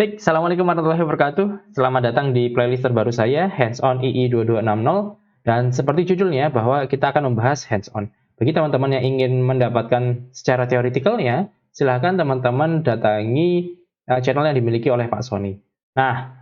Baik, Assalamualaikum warahmatullahi wabarakatuh. Selamat datang di playlist terbaru saya, Hands On II 2260. Dan seperti judulnya, bahwa kita akan membahas hands on. Bagi teman-teman yang ingin mendapatkan secara teoretikalnya, silahkan teman-teman datangi channel yang dimiliki oleh Pak Sony. Nah,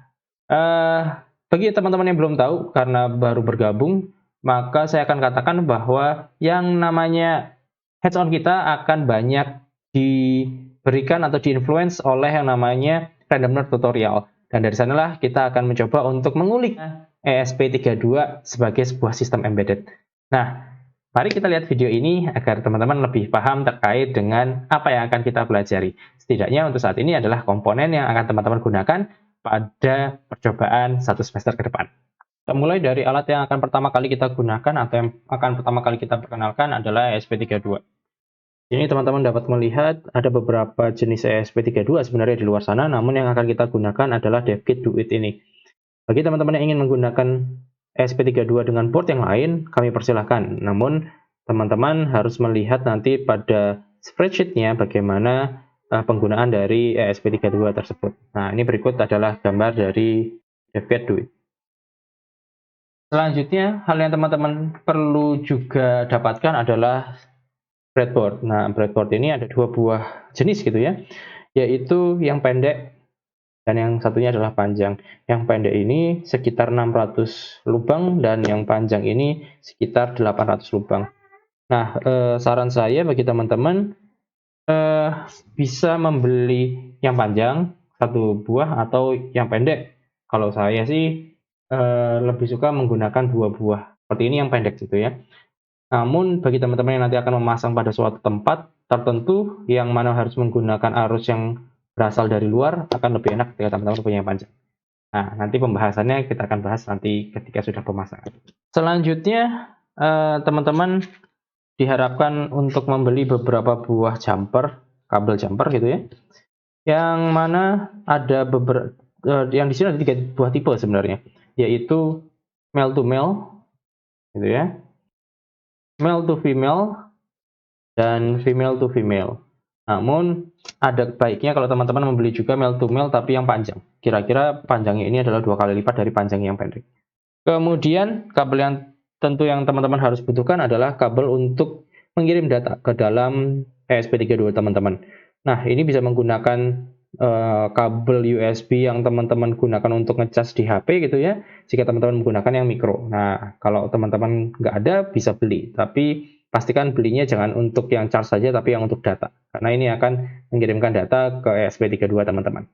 eh, bagi teman-teman yang belum tahu, karena baru bergabung, maka saya akan katakan bahwa yang namanya hands on kita akan banyak diberikan atau diinfluence oleh yang namanya Random Nerd Tutorial. Dan dari sanalah kita akan mencoba untuk mengulik ESP32 sebagai sebuah sistem embedded. Nah, mari kita lihat video ini agar teman-teman lebih paham terkait dengan apa yang akan kita pelajari. Setidaknya untuk saat ini adalah komponen yang akan teman-teman gunakan pada percobaan satu semester ke depan. Kita mulai dari alat yang akan pertama kali kita gunakan atau yang akan pertama kali kita perkenalkan adalah ESP32. Ini teman-teman dapat melihat ada beberapa jenis ESP32 sebenarnya di luar sana, namun yang akan kita gunakan adalah DevKit Duit ini. Bagi teman-teman yang ingin menggunakan ESP32 dengan board yang lain, kami persilahkan. Namun, teman-teman harus melihat nanti pada spreadsheet-nya bagaimana penggunaan dari ESP32 tersebut. Nah, ini berikut adalah gambar dari DevKit Duit. Selanjutnya, hal yang teman-teman perlu juga dapatkan adalah breadboard. Nah, breadboard ini ada dua buah jenis gitu ya, yaitu yang pendek dan yang satunya adalah panjang. Yang pendek ini sekitar 600 lubang dan yang panjang ini sekitar 800 lubang. Nah, saran saya bagi teman-teman bisa membeli yang panjang satu buah atau yang pendek. Kalau saya sih lebih suka menggunakan dua buah seperti ini yang pendek gitu ya. Namun bagi teman-teman yang nanti akan memasang pada suatu tempat tertentu yang mana harus menggunakan arus yang berasal dari luar, akan lebih enak ketika teman-teman punya yang panjang. Nah, nanti pembahasannya kita akan bahas nanti ketika sudah pemasangan. Selanjutnya, teman-teman diharapkan untuk membeli beberapa buah jumper, kabel jumper gitu ya, yang mana ada beberapa, yang di sini ada 3 buah tipe sebenarnya, yaitu male to male, gitu ya, male to female, dan female to female. Namun ada baiknya kalau teman-teman membeli juga male to male tapi yang panjang. Kira-kira panjangnya ini adalah 2 kali lipat dari panjang yang pendek. Kemudian kabel yang tentu yang teman-teman harus butuhkan adalah kabel untuk mengirim data ke dalam ESP32 teman-teman. Nah, ini bisa menggunakan kabel USB yang teman-teman gunakan untuk ngecas di HP gitu ya, jika teman-teman menggunakan yang mikro. Nah, kalau teman-teman nggak ada bisa beli, tapi pastikan belinya jangan untuk yang charge saja tapi yang untuk data, karena ini akan mengirimkan data ke ESP32 teman-teman.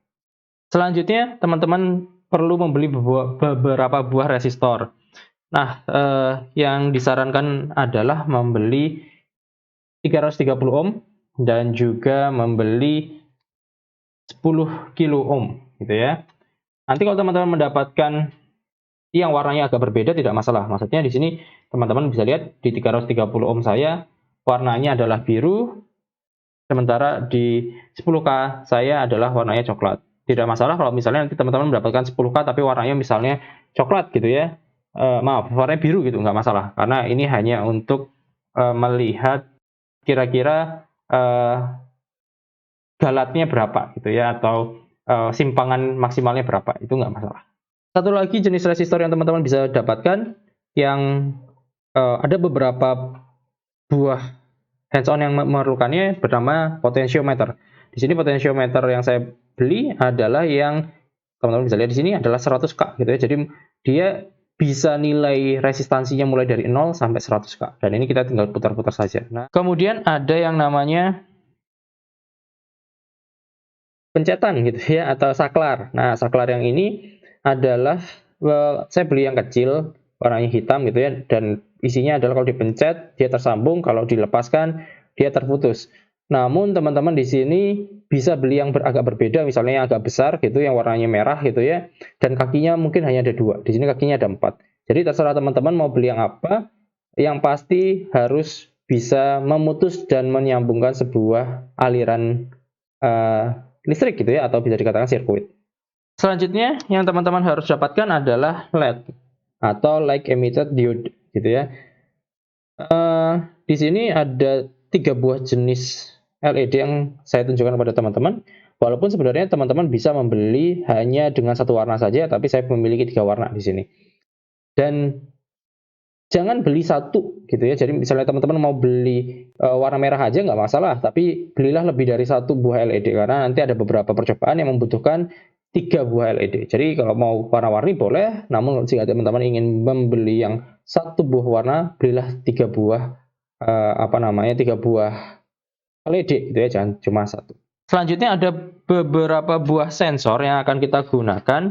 Selanjutnya, teman-teman perlu membeli beberapa buah resistor. Nah, yang disarankan adalah membeli 330 ohm dan juga membeli 10 kilo ohm gitu ya. Nanti kalau teman-teman mendapatkan yang warnanya agak berbeda tidak masalah. Maksudnya di sini teman-teman bisa lihat di 330 ohm saya warnanya adalah biru, sementara di 10K saya adalah warnanya coklat. Tidak masalah kalau misalnya nanti teman-teman mendapatkan 10K tapi warnanya misalnya coklat gitu ya. Maaf, warnanya biru gitu, nggak masalah. Karena ini hanya untuk melihat kira-kira galatnya berapa gitu ya, atau simpangan maksimalnya berapa, itu nggak masalah. Satu lagi jenis resistor yang teman-teman bisa dapatkan yang ada beberapa buah hands-on yang memerlukannya bernama potentiometer. Di sini potentiometer yang saya beli adalah yang teman-teman bisa lihat di sini adalah 100K gitu ya. Jadi dia bisa nilai resistansinya mulai dari 0 sampai 100K. Dan ini kita tinggal putar-putar saja. Nah, kemudian ada yang namanya pencetan gitu ya, atau saklar. Nah, saklar yang ini adalah saya beli yang kecil, warnanya hitam gitu ya, dan isinya adalah kalau dipencet dia tersambung, kalau dilepaskan dia terputus. Namun teman-teman di sini bisa beli yang agak berbeda, misalnya yang agak besar gitu, yang warnanya merah gitu ya, dan kakinya mungkin hanya ada 2. Di sini kakinya ada 4. Jadi terserah teman-teman mau beli yang apa, yang pasti harus bisa memutus dan menyambungkan sebuah aliran listrik gitu ya, atau bisa dikatakan sirkuit. Selanjutnya yang teman-teman harus dapatkan adalah LED atau light emitted diode gitu ya. Di sini ada 3 buah jenis LED yang saya tunjukkan kepada teman-teman. Walaupun sebenarnya teman-teman bisa membeli hanya dengan satu warna saja, tapi saya memiliki 3 warna di sini. Dan jangan beli satu gitu ya. Jadi misalnya teman-teman mau beli warna merah aja nggak masalah, tapi belilah lebih dari satu buah LED karena nanti ada beberapa percobaan yang membutuhkan 3 buah LED. Jadi kalau mau warna-warni boleh, namun jika teman-teman ingin membeli yang satu buah warna, belilah 3 buah 3 buah LED gitu ya, jangan cuma satu. Selanjutnya ada beberapa buah sensor yang akan kita gunakan.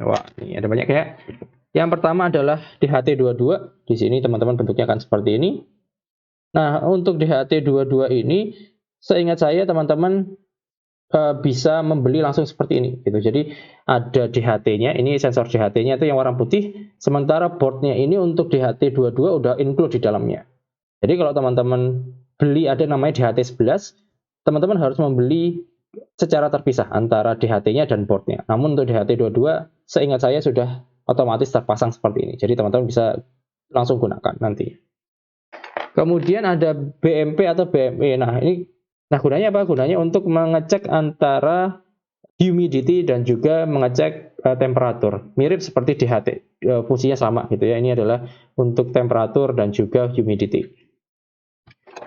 Wah, ini ada banyak ya. Yang pertama adalah DHT22. Di sini teman-teman bentuknya akan seperti ini. Nah, untuk DHT22 ini, seingat saya teman-teman bisa membeli langsung seperti ini. Gitu. Jadi ada DHT-nya, ini sensor DHT-nya itu yang warna putih. Sementara boardnya ini untuk DHT22 udah include di dalamnya. Jadi kalau teman-teman beli ada namanya DHT11, teman-teman harus membeli secara terpisah antara DHT-nya dan boardnya. Namun untuk DHT22, seingat saya sudah otomatis terpasang seperti ini. Jadi teman-teman bisa langsung gunakan nanti. Kemudian ada BMP atau BME. Nah gunanya apa? Gunanya untuk mengecek antara humidity dan juga mengecek temperatur. Mirip seperti DHT, fungsinya sama gitu ya. Ini adalah untuk temperatur dan juga humidity.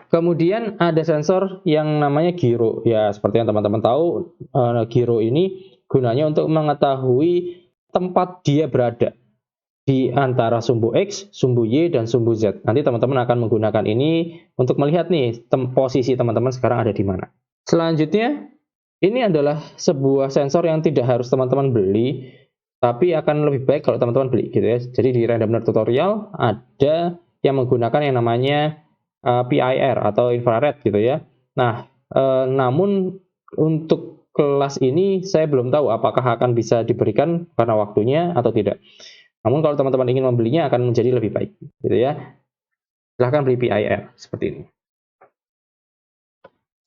Kemudian ada sensor yang namanya gyro. Ya, seperti yang teman-teman tahu, gyro ini gunanya untuk mengetahui tempat dia berada di antara sumbu X, sumbu Y, dan sumbu Z. Nanti teman-teman akan menggunakan ini untuk melihat nih posisi teman-teman sekarang ada di mana. Selanjutnya, ini adalah sebuah sensor yang tidak harus teman-teman beli, tapi akan lebih baik kalau teman-teman beli gitu ya. Jadi di Random Nerd Tutorial ada yang menggunakan yang namanya PIR atau infrared gitu ya. Nah, namun untuk kelas ini saya belum tahu apakah akan bisa diberikan karena waktunya atau tidak. Namun kalau teman-teman ingin membelinya akan menjadi lebih baik gitu ya. Silahkan beli PIR seperti ini.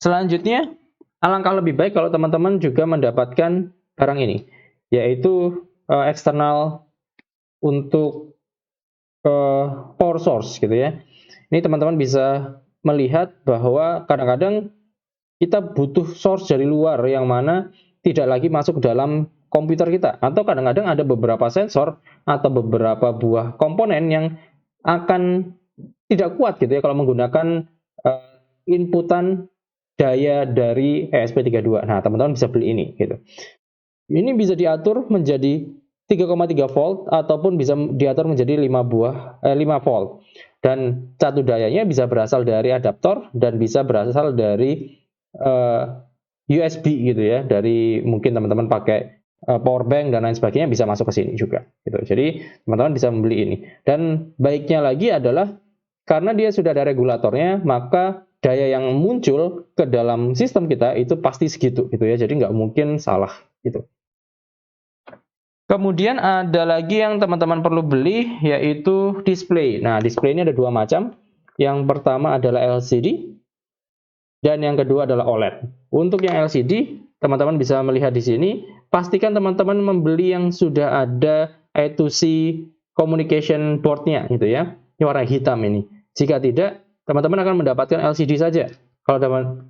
Selanjutnya, alangkah lebih baik kalau teman-teman juga mendapatkan barang ini, yaitu eksternal untuk power source gitu ya. Ini teman-teman bisa melihat bahwa kadang-kadang kita butuh source dari luar yang mana tidak lagi masuk ke dalam komputer kita. Atau kadang-kadang ada beberapa sensor atau beberapa buah komponen yang akan tidak kuat gitu ya kalau menggunakan inputan daya dari ESP32. Nah, teman-teman bisa beli ini gitu. Ini bisa diatur menjadi 3,3 volt ataupun bisa diatur menjadi 5 volt. Dan catu dayanya bisa berasal dari adaptor dan bisa berasal dari USB gitu ya. Dari mungkin teman-teman pakai power bank dan lain sebagainya bisa masuk ke sini juga gitu. Jadi teman-teman bisa membeli ini. Dan baiknya lagi adalah karena dia sudah ada regulatornya, maka daya yang muncul ke dalam sistem kita itu pasti segitu gitu ya. Jadi nggak mungkin salah gitu. Kemudian ada lagi yang teman-teman perlu beli, yaitu display. Nah, display ini ada 2 macam. Yang pertama adalah LCD, dan yang kedua adalah OLED. Untuk yang LCD, teman-teman bisa melihat di sini. Pastikan teman-teman membeli yang sudah ada I2C communication board-nya, gitu ya. Ini warna hitam ini. Jika tidak, teman-teman akan mendapatkan LCD saja. Kalau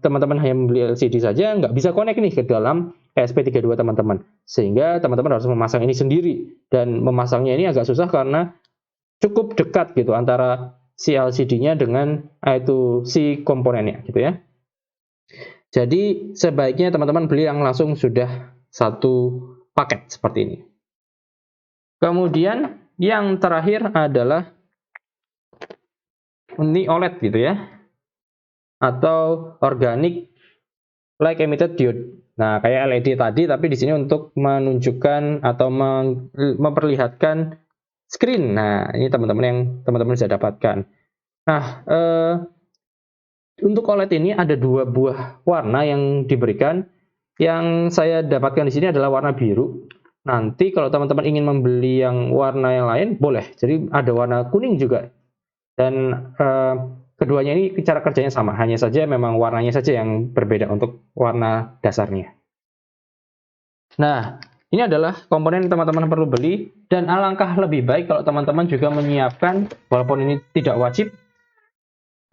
teman-teman hanya membeli LCD saja, nggak bisa connect nih ke dalam ESP32 teman-teman. Sehingga teman-teman harus memasang ini sendiri. Dan memasangnya ini agak susah karena cukup dekat gitu antara si LCD-nya dengan I2C komponennya gitu ya. Jadi sebaiknya teman-teman beli yang langsung sudah satu paket seperti ini. Kemudian yang terakhir adalah ini OLED gitu ya. Atau organic light emitted diode. Nah, kayak LED tadi, tapi di sini untuk menunjukkan atau memperlihatkan screen. Nah, ini teman-teman yang teman-teman bisa dapatkan. Nah, untuk OLED ini ada 2 buah warna yang diberikan. Yang saya dapatkan di sini adalah warna biru. Nanti kalau teman-teman ingin membeli yang warna yang lain, boleh. Jadi ada warna kuning juga. Dan keduanya ini cara kerjanya sama, hanya saja memang warnanya saja yang berbeda untuk warna dasarnya. Nah, ini adalah komponen yang teman-teman perlu beli, dan alangkah lebih baik kalau teman-teman juga menyiapkan, walaupun ini tidak wajib,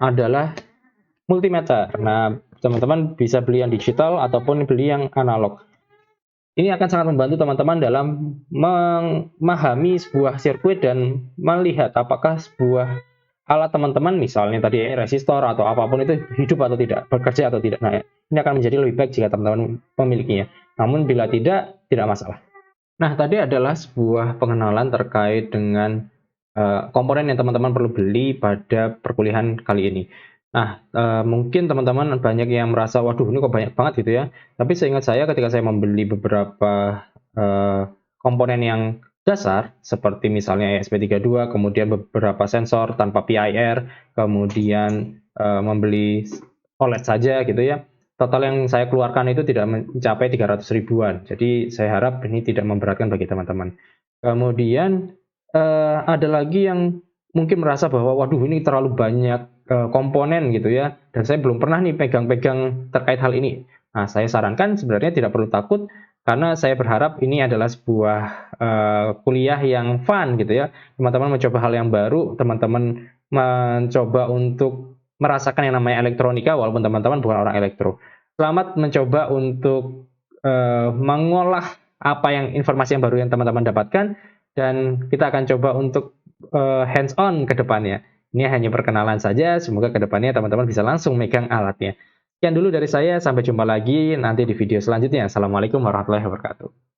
adalah multimeter. Nah, teman-teman bisa beli yang digital ataupun beli yang analog. Ini akan sangat membantu teman-teman dalam memahami sebuah sirkuit dan melihat apakah sebuah alat teman-teman, misalnya tadi resistor atau apapun itu hidup atau tidak, bekerja atau tidak. Nah, ini akan menjadi lebih baik jika teman-teman memilikinya. Namun bila tidak masalah. Nah, tadi adalah sebuah pengenalan terkait dengan komponen yang teman-teman perlu beli pada perkuliahan kali ini. Nah, mungkin teman-teman banyak yang merasa, waduh ini kok banyak banget gitu ya. Tapi seingat saya ketika saya membeli beberapa komponen yang dasar, seperti misalnya ESP32, kemudian beberapa sensor tanpa PIR, kemudian membeli OLED saja gitu ya. Total yang saya keluarkan itu tidak mencapai 300 ribuan. Jadi saya harap ini tidak memberatkan bagi teman-teman. Kemudian ada lagi yang mungkin merasa bahwa waduh ini terlalu banyak komponen gitu ya, dan saya belum pernah nih pegang-pegang terkait hal ini. Nah, saya sarankan sebenarnya tidak perlu takut, karena saya berharap ini adalah sebuah kuliah yang fun gitu ya. Teman-teman mencoba hal yang baru, teman-teman mencoba untuk merasakan yang namanya elektronika walaupun teman-teman bukan orang elektro. Selamat mencoba untuk mengolah apa yang informasi yang baru yang teman-teman dapatkan, dan kita akan coba untuk hands on ke depannya. Ini hanya perkenalan saja, semoga ke depannya teman-teman bisa langsung megang alatnya. Sekian dulu dari saya, sampai jumpa lagi nanti di video selanjutnya. Assalamualaikum warahmatullahi wabarakatuh.